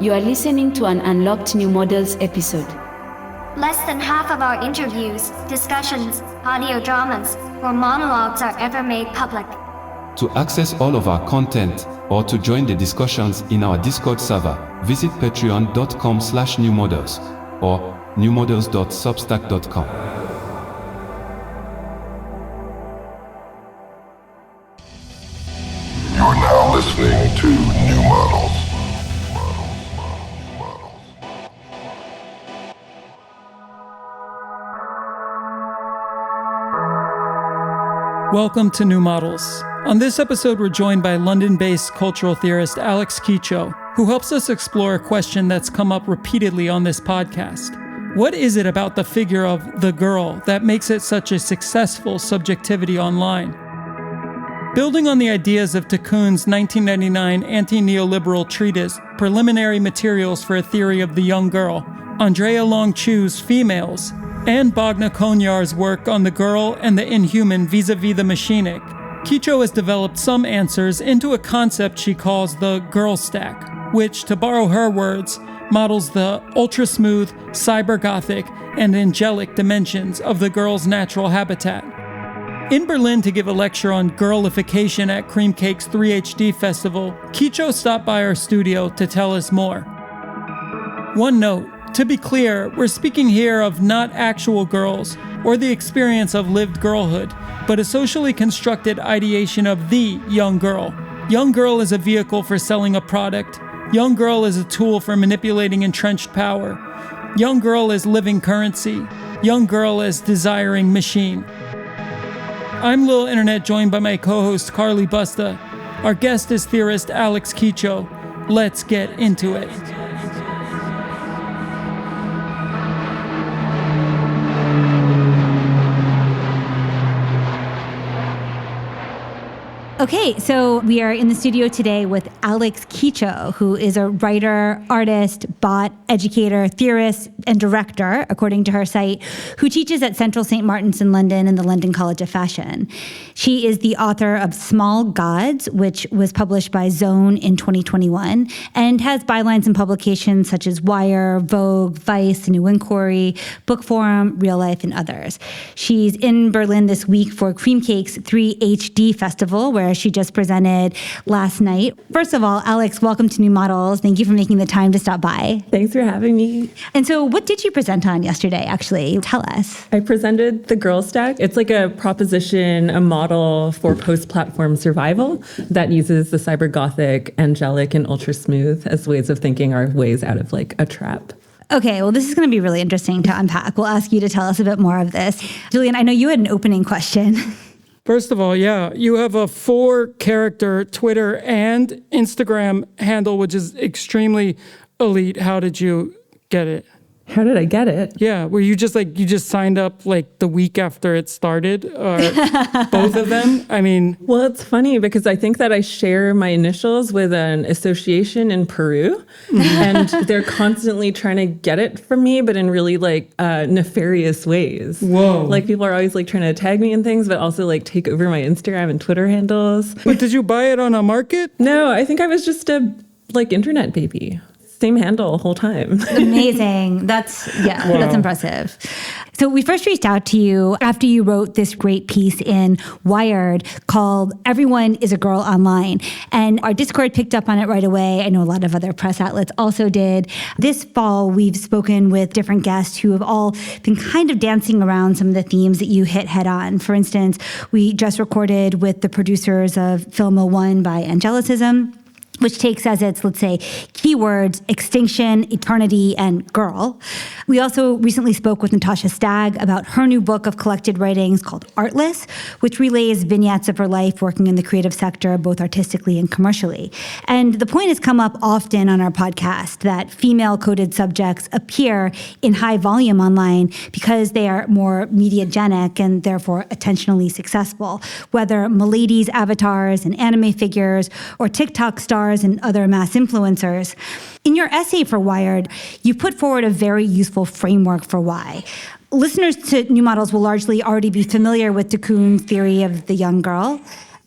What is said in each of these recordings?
You are listening to an Unlocked New Models episode. Less than half of our interviews, discussions, audio dramas, or monologues are ever made public. To access all of our content, or to join the discussions in our Discord server, visit patreon.com/newmodels or newmodels.substack.com. You're now listening to New Models. Welcome to New Models. On this episode, we're joined by London-based cultural theorist Alex Quicho, who helps us explore a question that's come up repeatedly on this podcast. What is it about the figure of the girl that makes it such a successful subjectivity online? Building on the ideas of Tiqqun's 1999 anti-neoliberal treatise, Preliminary Materials for a Theory of the Young Girl, Andrea Long-Chu's Females, and Bogna Konior's work on the girl and the inhuman vis-a-vis the machinic, Quicho has developed some answers into a concept she calls the Girlstack, which, to borrow her words, models the ultrasmooth, cybergothic, and angelic dimensions of the girl's natural habitat. In Berlin to give a lecture on girlification at Cream Cake's 3HD Festival, Quicho stopped by our studio to tell us more. One note, to be clear, we're speaking here of not actual girls or the experience of lived girlhood, but a socially constructed ideation of the young girl. Young girl is a vehicle for selling a product. Young girl is a tool for manipulating entrenched power. Young girl is living currency. Young girl is desiring machine. I'm Lil Internet, joined by my co-host Carly Busta. Our guest is theorist Alex Quicho. Let's get into it. Okay, so we are in the studio today with Alex Quicho, who is a writer, artist, bot, educator, theorist, and director, according to her site, who teaches at Central St. Martin's in London and the London College of Fashion. She is the author of Small Gods, which was published by Zone in 2021, and has bylines in publications such as Wire, Vogue, Vice, New Inquiry, Book Forum, Real Life, and others. She's in Berlin this week for Cream Cake's 3HD Festival, where she just presented last night. First of all, Alex, welcome to New Models. Thank you for making the time to stop by. Thanks for having me. And so what did you present on yesterday, actually? Tell us. I presented the Girlstack. It's like a proposition, a model for post-platform survival that uses the cybergothic, angelic, and ultrasmooth as ways of thinking our ways out of like a trap. Okay, well, this is going to be really interesting to unpack. We'll ask you to tell us a bit more of this. Julian, I know you had an opening question. First of all, yeah, you have a 4-character Twitter and Instagram handle, which is extremely elite. How did you get it? How did I get it? Yeah, were you just you just signed up like the week after it started, or both of them? I mean, well, it's funny because I think that I share my initials with an association in Peru, and they're constantly trying to get it from me, but in really nefarious ways. Whoa! Like people are always like trying to tag me in things, but also like take over my Instagram and Twitter handles. But did you buy it on a market? No, I think I was just a internet baby. Same handle the whole time. Amazing. That's impressive. So we first reached out to you after you wrote this great piece in Wired called Everyone is a Girl Online. And our Discord picked up on it right away. I know a lot of other press outlets also did. This fall, we've spoken with different guests who have all been kind of dancing around some of the themes that you hit head on. For instance, we just recorded with the producers of Film 01 by Angelicism, which takes as its, let's say, keywords, extinction, eternity, and girl. We also recently spoke with Natasha Stagg about her new book of collected writings called Artless, which relays vignettes of her life working in the creative sector, both artistically and commercially. And the point has come up often on our podcast that female-coded subjects appear in high volume online because they are more mediagenic and therefore attentionally successful, whether miladies avatars and anime figures or TikTok stars and other mass influencers. In your essay for Wired, you put forward a very useful framework for why. Listeners to New Models will largely already be familiar with Tiqqun's theory of the young girl.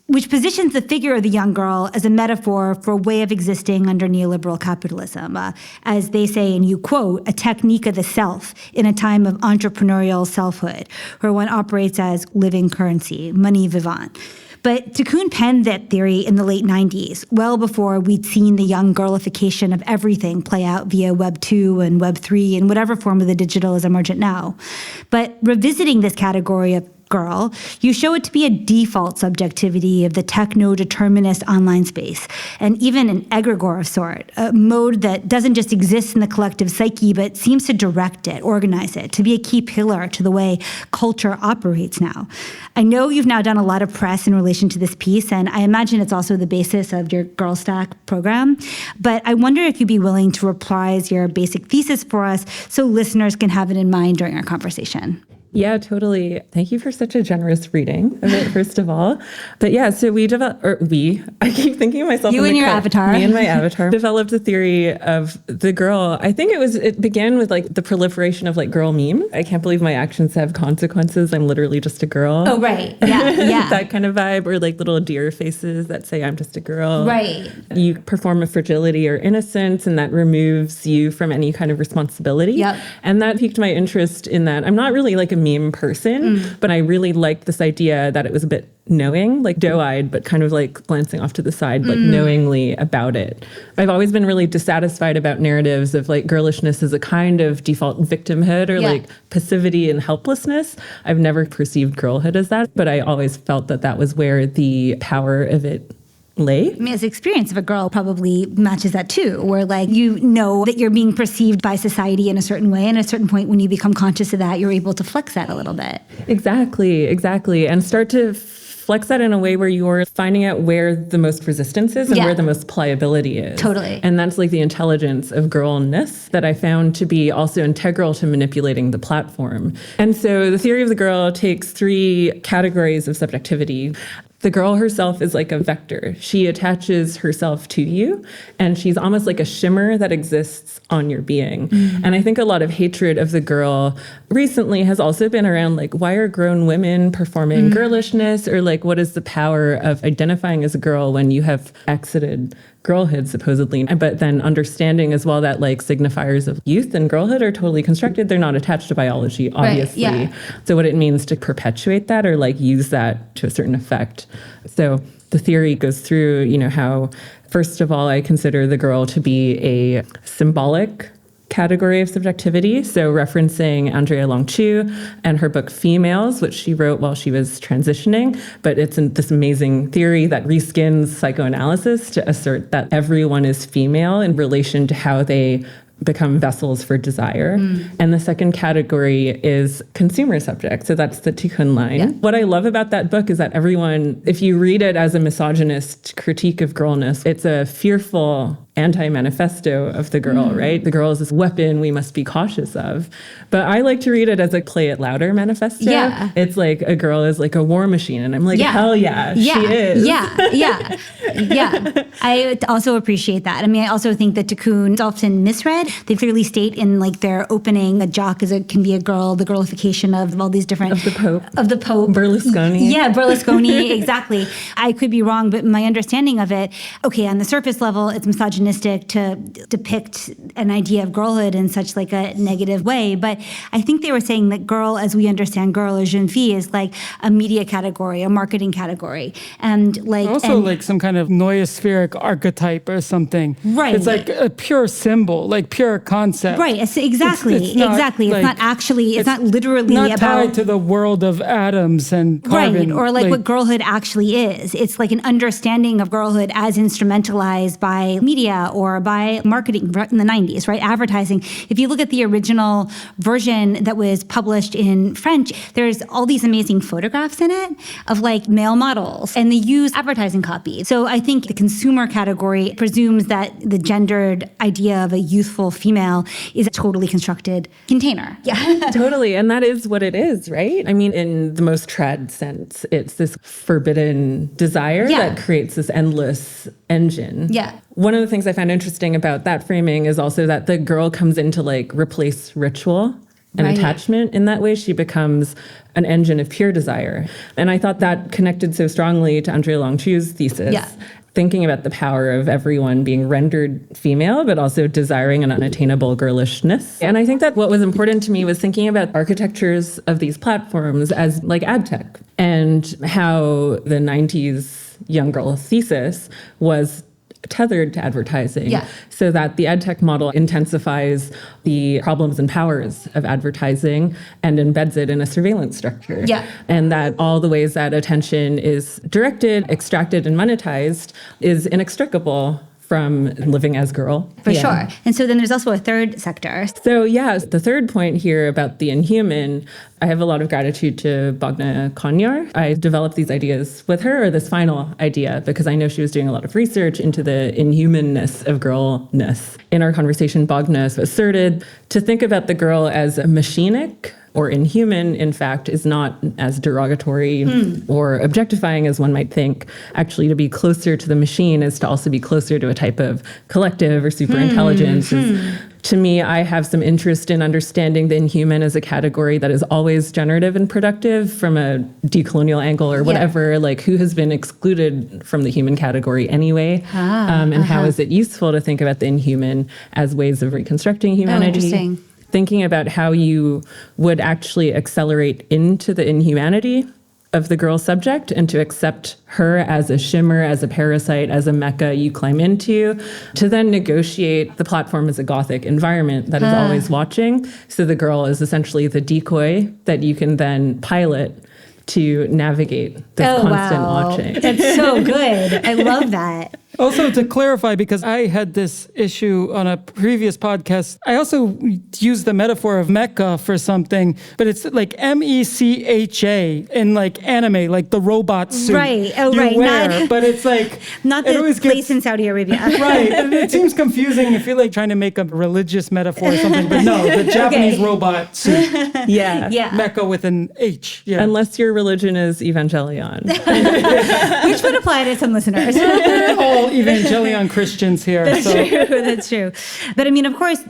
which positions the figure of the young girl as a metaphor for a way of existing under neoliberal capitalism. As they say, and you quote, a technique of the self in a time of entrepreneurial selfhood, where one operates as living currency, money vivant. But Tiqqun penned that theory in the late 90s, well before we'd seen the young girlification of everything play out via Web 2 and Web 3 and whatever form of the digital is emergent now. But revisiting this category of girl, you show it to be a default subjectivity of the techno-determinist online space, and even an egregore of sort, a mode that doesn't just exist in the collective psyche, but seems to direct it, organize it, to be a key pillar to the way culture operates now. I know you've now done a lot of press in relation to this piece, and I imagine it's also the basis of your Girlstack program, but I wonder if you'd be willing to reprise your basic thesis for us so listeners can have it in mind during our conversation. Yeah, totally. Thank you for such a generous reading of it, first of all. But yeah, so I keep thinking of myself. You and your avatar. Me and my avatar developed a theory of the girl. I think it began with like the proliferation of like girl memes. I can't believe my actions have consequences. I'm literally just a girl. Oh, right. Yeah, yeah. That kind of vibe, or like little deer faces that say I'm just a girl. Right. You perform a fragility or innocence, and that removes you from any kind of responsibility. Yep. And that piqued my interest in that. I'm not really like a meme person, but I really liked this idea that it was a bit knowing, like doe-eyed, but kind of like glancing off to the side, like knowingly about it. I've always been really dissatisfied about narratives of like girlishness as a kind of default victimhood or like passivity and helplessness. I've never perceived girlhood as that, but I always felt that that was where the power of it lay. I mean, as experience of a girl probably matches that too, where like you know that you're being perceived by society in a certain way, and at a certain point when you become conscious of that, you're able to flex that a little bit. Exactly. And start to flex that in a way where you're finding out where the most resistance is and where the most pliability is. Totally. And that's like the intelligence of girlness that I found to be also integral to manipulating the platform. And so the theory of the girl takes 3 categories of subjectivity. The girl herself is like a vector. She attaches herself to you, and she's almost like a shimmer that exists on your being. And I think a lot of hatred of the girl recently has also been around like, why are grown women performing girlishness, or like, what is the power of identifying as a girl when you have exited girlhood, supposedly, but then understanding as well that like signifiers of youth and girlhood are totally constructed. They're not attached to biology, obviously. Right, yeah. So what it means to perpetuate that or like use that to a certain effect. So the theory goes through, you know, how, first of all, I consider the girl to be a symbolic category of subjectivity. So referencing Andrea and her book Females, which she wrote while she was transitioning. But it's this amazing theory that reskins psychoanalysis to assert that everyone is female in relation to how they become vessels for desire. And the second category is consumer subject. So that's the Tiqqun line. Yeah. What I love about that book is that everyone, if you read it as a misogynist critique of girlness, it's a fearful anti-manifesto of the girl, right? The girl is this weapon we must be cautious of. But I like to read it as a play it louder manifesto. Yeah. It's like a girl is like a war machine. And I'm like, hell yeah, she is. Yeah. I also appreciate that. I mean, I also think that Tiqqun is often misread. They clearly state in like their opening, a jock can be a girl, the girlification of all these different... Of the Pope. Berlusconi. Yeah, Berlusconi, exactly. I could be wrong, but my understanding of it, okay, on the surface level, it's misogynistic to depict an idea of girlhood in such like a negative way. But I think they were saying that girl, as we understand girl or jeune fille, is like a media category, a marketing category. And like... Also like some kind of noospheric archetype or something. Right. It's like a pure symbol, like pure concept. Right, exactly. It's not actually, it's not literally not about... tied to the world of atoms and carbon. Right, or like what girlhood actually is. It's like an understanding of girlhood as instrumentalized by media or by marketing in the 90s, right? Advertising. If you look at the original version that was published in French, there's all these amazing photographs in it of like male models, and they use advertising copy. So I think the consumer category presumes that the gendered idea of a youthful female is a totally constructed container. Yeah. Totally. And that is what it is, right? I mean, in the most trad sense, it's this forbidden desire that creates this endless engine. Yeah. One of the things I found interesting about that framing is also that the girl comes in to like replace ritual and Right. attachment in that way. She becomes an engine of pure desire. And I thought that connected so strongly to Andrea Longchu's thesis. Yeah. Thinking about the power of everyone being rendered female, but also desiring an unattainable girlishness. And I think that what was important to me was thinking about architectures of these platforms as like ad tech, and how the 90s young girl thesis was tethered to advertising, Yeah. so that the ad tech model intensifies the problems and powers of advertising and embeds it in a surveillance structure. Yeah. And that all the ways that attention is directed, extracted, and monetized is inextricable from living as girl. For sure. And so then there's also a third sector. So yeah, the third point here about the inhuman, I have a lot of gratitude to Bogna Konior. I developed these ideas with her, or this final idea, because I know she was doing a lot of research into the inhumanness of girlness. In our conversation, Bogna asserted to think about the girl as a machinic or inhuman, in fact, is not as derogatory or objectifying as one might think. Actually, to be closer to the machine is to also be closer to a type of collective or superintelligence. To me, I have some interest in understanding the inhuman as a category that is always generative and productive from a decolonial angle or whatever, like who has been excluded from the human category anyway, and how is it useful to think about the inhuman as ways of reconstructing humanity. Interesting. Thinking about how you would actually accelerate into the inhumanity of the girl subject and to accept her as a shimmer, as a parasite, as a mecca you climb into, to then negotiate the platform as a gothic environment that is always watching. So the girl is essentially the decoy that you can then pilot to navigate this constant watching. That's so good. I love that. Also, to clarify, because I had this issue on a previous podcast, I also used the metaphor of mecha for something, but it's like MECHA in like anime, like the robot suit Right. Oh, you right. wear, but it's like Not it the always place gets- in Saudi Arabia. Right, and it seems confusing. I feel like trying to make a religious metaphor or something, but no, the Japanese robot suit, Yeah. Yeah. mecha with an H. Yeah. Unless your religion is Evangelion. Which would apply to some listeners. We're all Evangelion Christians here. That's so. true. That's true. But I mean, of course,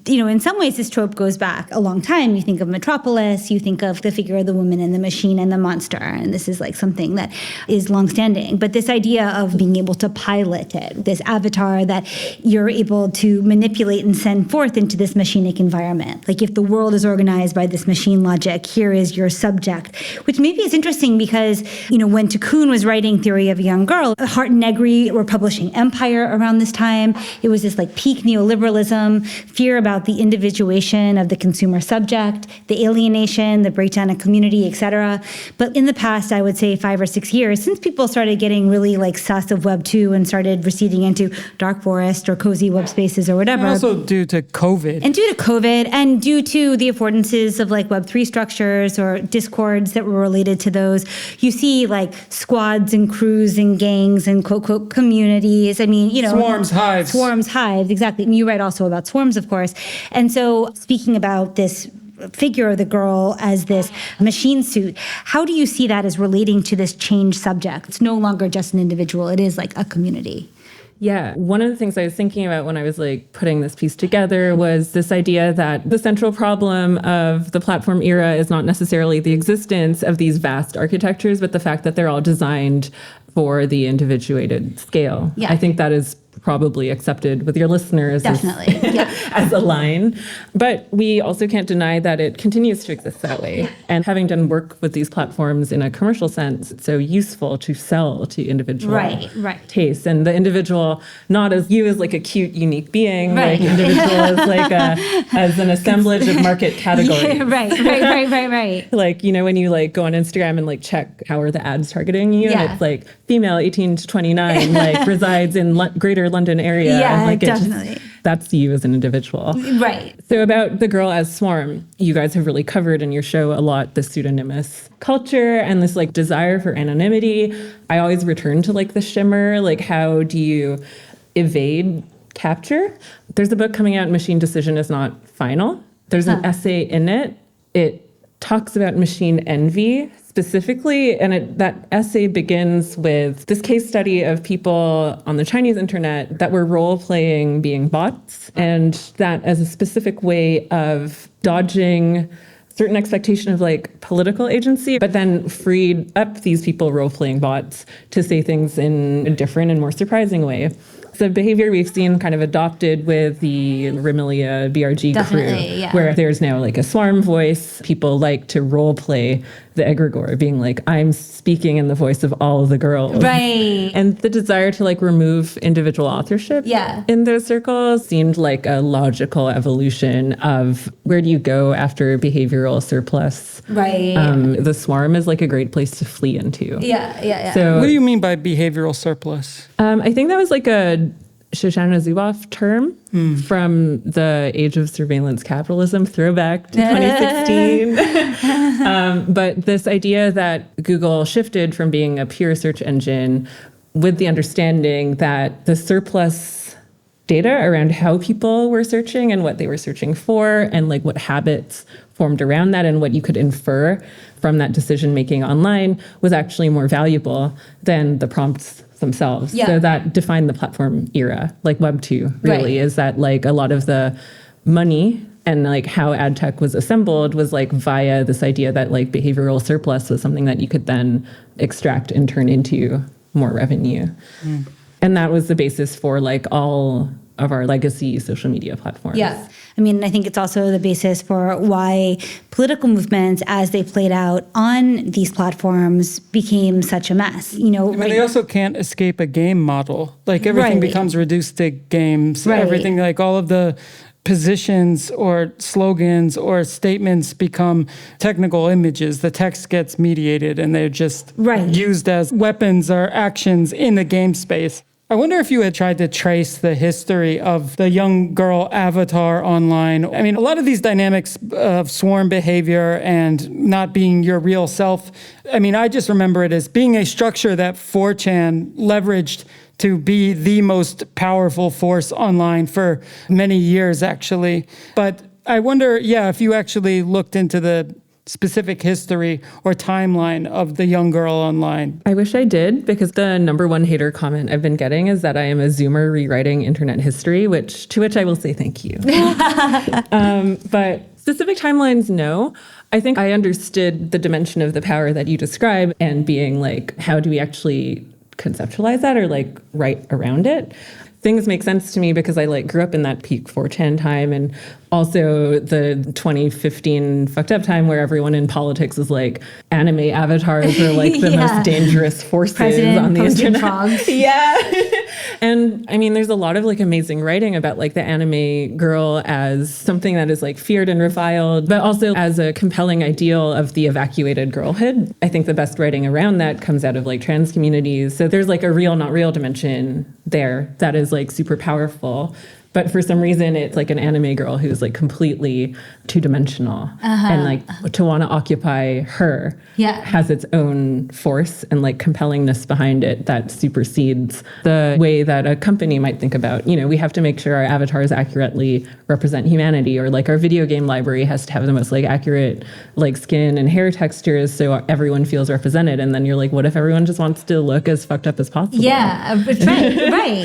in some ways, this trope goes back a long time. You think of Metropolis, you think of the figure of the woman and the machine and the monster. And this is like something that is longstanding. But this idea of being able to pilot it, this avatar that you're able to manipulate and send forth into this machinic environment. Like if the world is organized by this machine logic, here is your subject, which maybe is interesting because, when Tiqqun was writing Theory of a Young Girl, Hart and Negri were publishing Empire around this time. It was this like peak neoliberalism, fear about the individuation of the consumer subject, the alienation, the breakdown of community, etc. But in the past, I would say 5 or 6 years, since people started getting really like sus of Web 2 and started receding into dark forest or cozy web spaces or whatever. And also due to COVID. And due to COVID and due to the affordances of like Web3 structures or discords that were related to those, you see like squads and crews and gangs and quote, quote, communities. I mean, Swarms, hives. Swarms, hives, exactly. And you write also about swarms, of course. And so speaking about this figure of the girl as this machine suit, how do you see that as relating to this changed subject? It's no longer just an individual. It is like a community. Yeah. One of the things I was thinking about when I was like putting this piece together was this idea that the central problem of the platform era is not necessarily the existence of these vast architectures, but the fact that they're all designed for the individuated scale. Yeah. I think that is probably accepted with your listeners Definitely. as a line. But we also can't deny that it continues to exist that way. And having done work with these platforms in a commercial sense, it's so useful to sell to individual Right. tastes. And the individual, not as you as like a cute, unique being, Right. like individual as like as an assemblage of market categories. Yeah, right. Like, when you like go on Instagram and like check how are the ads targeting you, Yeah. and it's like female 18 to 29, like resides in greater London area. Yeah, and, like, definitely. That's you as an individual. Right. So about the girl as swarm, you guys have really covered in your show a lot the pseudonymous culture and this like desire for anonymity. I always return to like the shimmer, like how do you evade capture? There's a book coming out, Machine Decision is Not Final. There's an essay in it. It talks about machine envy specifically. And that essay begins with this case study of people on the Chinese internet that were role-playing being bots, and that as a specific way of dodging certain expectation of like political agency, but then freed up these people role-playing bots to say things in a different and more surprising way. The behavior we've seen kind of adopted with the Remilia BRG crew, where there's now like a swarm voice. People like to role play the egregore, being like, I'm speaking in the voice of all of the girls. Right. And the desire to like remove individual authorship in those circles seemed like a logical evolution of where do you go after behavioral surplus. Right. The swarm is like a great place to flee into. Yeah. So What do you mean by behavioral surplus? I think that was like a Shoshana Zuboff term from the age of surveillance capitalism, throwback to 2016. But this idea that Google shifted from being a pure search engine with the understanding that the surplus data around how people were searching and what they were searching for and like what habits formed around that and what you could infer from that decision making online was actually more valuable than the prompts themselves. So that defined the platform era, like Web 2 really, is that like a lot of the money and like how ad tech was assembled was like via this idea that like behavioral surplus was something that you could then extract and turn into more revenue. And that was the basis for like all of our legacy social media platforms. Yeah. I mean, I think it's also the basis for why political movements, as they played out on these platforms, became such a mess. You know, I mean, they also can't escape a game model. Like everything becomes reduced to games. Everything, like all of the positions or slogans or statements become technical images. The text gets mediated and they're just used as weapons or actions in the game space. I wonder if you had tried to trace the history of the young girl avatar online. I mean, a lot of these dynamics of swarm behavior and not being your real self, I mean, I just remember it as being a structure that 4chan leveraged to be the most powerful force online for many years, actually. But I wonder, if you actually looked into the specific history or timeline of the young girl online. I wish I did, because the number one hater comment I've been getting is that I am a Zoomer rewriting internet history, to which I will say thank you. But specific timelines, no. I think I understood the dimension of the power that you describe and being like, how do we actually conceptualize that or like write around it? Things make sense to me because I like grew up in that peak 4chan time and also the 2015 fucked up time where everyone in politics was like anime avatars are like the most dangerous forces President on the internet. Frogs. And I mean, there's a lot of like amazing writing about like the anime girl as something that is like feared and reviled, but also as a compelling ideal of the evacuated girlhood. I think the best writing around that comes out of like trans communities. So there's like a real, not real dimension there that is like super powerful. But for some reason, it's like an anime girl who's like completely two-dimensional. And like to want to occupy her has its own force and like compellingness behind it that supersedes the way that a company might think about, you know, we have to make sure our avatars accurately represent humanity, or like our video game library has to have the most like accurate like skin and hair textures so everyone feels represented. And then you're like, what if everyone just wants to look as fucked up as possible? Yeah,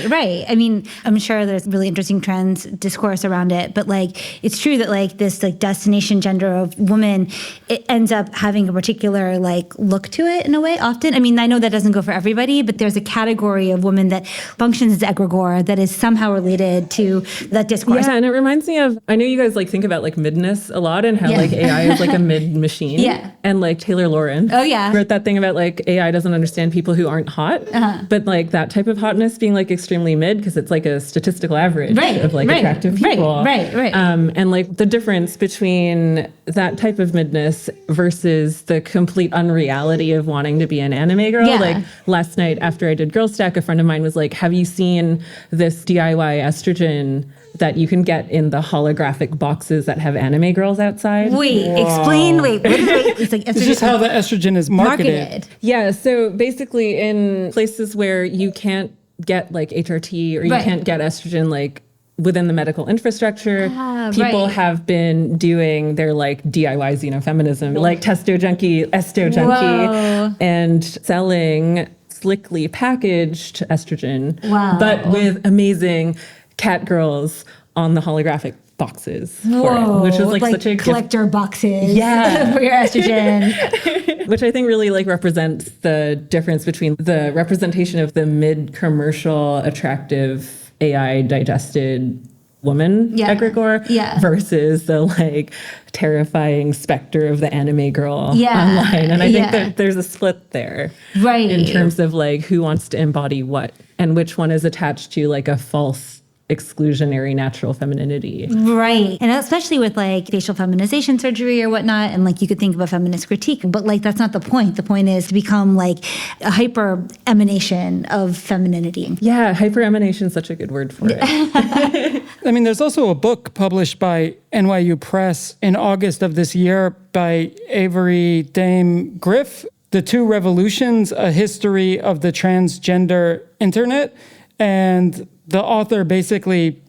right. I mean, I'm sure there's really interesting trans discourse around it, but like it's true that like this like destination gender of woman, it ends up having a particular like look to it in a way often. I mean, I know that doesn't go for everybody, but there's a category of women that functions as egregore that is somehow related to that discourse. Yeah, and it reminds me of, I know you guys like think about like midness a lot and how like AI is like a mid machine. And like Taylor Lawrence wrote that thing about like AI doesn't understand people who aren't hot, but like that type of hotness being like extremely mid because it's like a statistical average of like attractive people. And like the difference between that type of midness versus the complete unreality of wanting to be an anime girl. Like last night after I did Girlstack, a friend of mine was like, have you seen this DIY estrogen that you can get in the holographic boxes that have anime girls outside? Explain. It's like It's just how the estrogen is marketed. Yeah, so basically in places where you can't get like HRT or you can't get estrogen like within the medical infrastructure, people have been doing their like DIY xenofeminism, like testo junkie, esto junkie, and selling slickly packaged estrogen, but with amazing cat girls on the holographic boxes for it, which is like such a collector boxes for your estrogen. Which I think really like represents the difference between the representation of the mid-commercial, attractive, AI digested woman egregore versus the like terrifying specter of the anime girl online. And I think that there's a split there. Right. In terms of like who wants to embody what and which one is attached to like a false exclusionary natural femininity. Right. And especially with like facial feminization surgery or whatnot, and like you could think of a feminist critique, but like that's not the point. The point is to become like a hyper emanation of femininity. Yeah, hyper emanation is such a good word for it. I mean, there's also a book published by NYU Press in August of this year by Avery Dame Griff, The Two Revolutions, A History of the Transgender Internet. And the author basically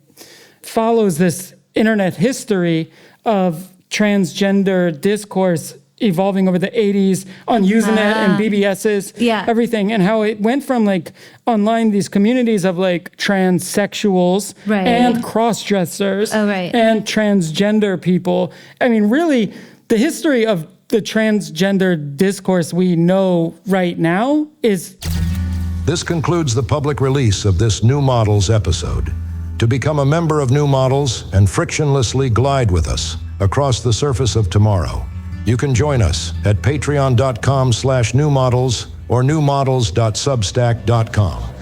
follows this internet history of transgender discourse evolving over the 80s on Usenet and BBSs, everything, and how it went from like online, these communities of like transsexuals and cross-dressers and transgender people. I mean, really, the history of the transgender discourse we know right now is... This concludes the public release of this New Models episode. To become a member of New Models and frictionlessly glide with us across the surface of tomorrow, you can join us at patreon.com/newmodels or newmodels.substack.com.